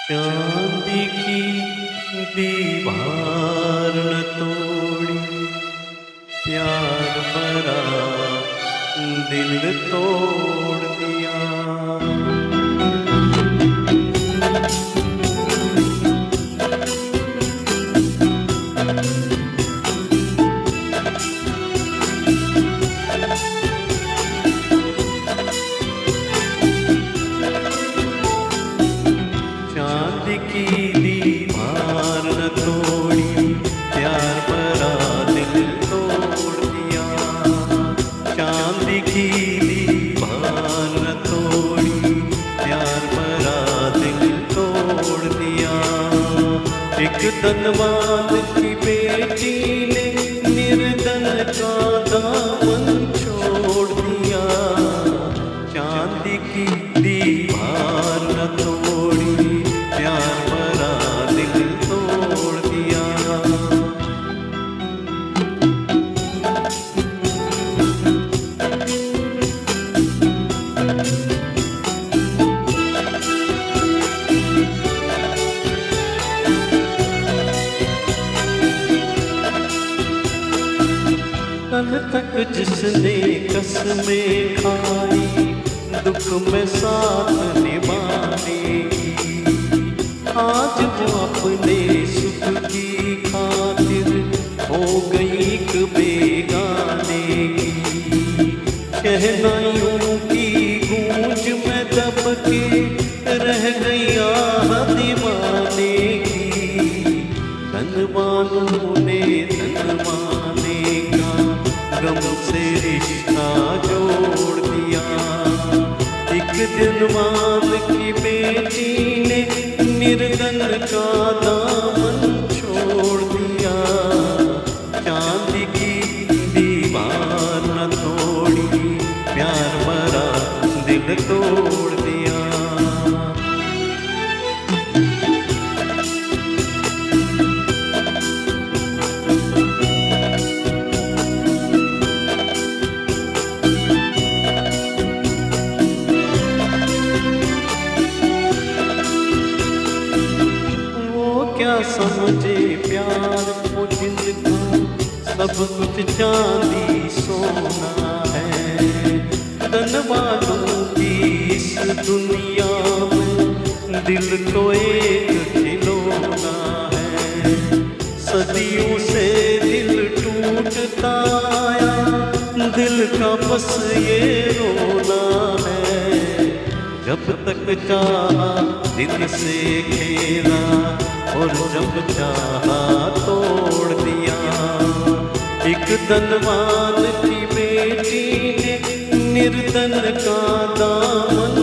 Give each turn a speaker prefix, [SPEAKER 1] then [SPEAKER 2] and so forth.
[SPEAKER 1] चांदी की दीवार न तोड़ी, प्यार भरा दिल तोड़ दिया। चांदी की दीवार न तोड़ी, प्यार भरा दिल तोड़ दिया। चांदी की दीवार न तोड़ी, प्यार भरा दिल तोड़ दिया। एक धनवान की बेटी ने निर्धन का दामन छोड़ दिया। चांदी की दीवार न तोड़ी, प्यार भरा दिल तोड़ दिया। कल तक जिसने कसमें खाई, दुख में साथ निभानेगी, आज वो अपने सुख की खातिर हो गई एक बेगाने की। शहनाइयों की गूंज में दब के रह गई आह दीवाने की। धनवानों ने धनवाने का गम से रिश्ता जोड़ दिया। एक धनवान की बेटी ने निर्धन का दामन छोड़ दिया। चांदी की दीवार न तोड़ी, प्यार भरा दिल तोड़ दिया। क्या समझे प्यार को जिनका सब कुछ चांदी सोना है। धन वालों की इस दुनिया में दिल तो एक खिलौना है। सदियों से दिल टूटता आया, दिल का बस ये रोना है। जब तक चाहा दिल से खेला, और जब चाहा तोड़ दिया। एक धनवान की बेटी ने निर्धन का दामन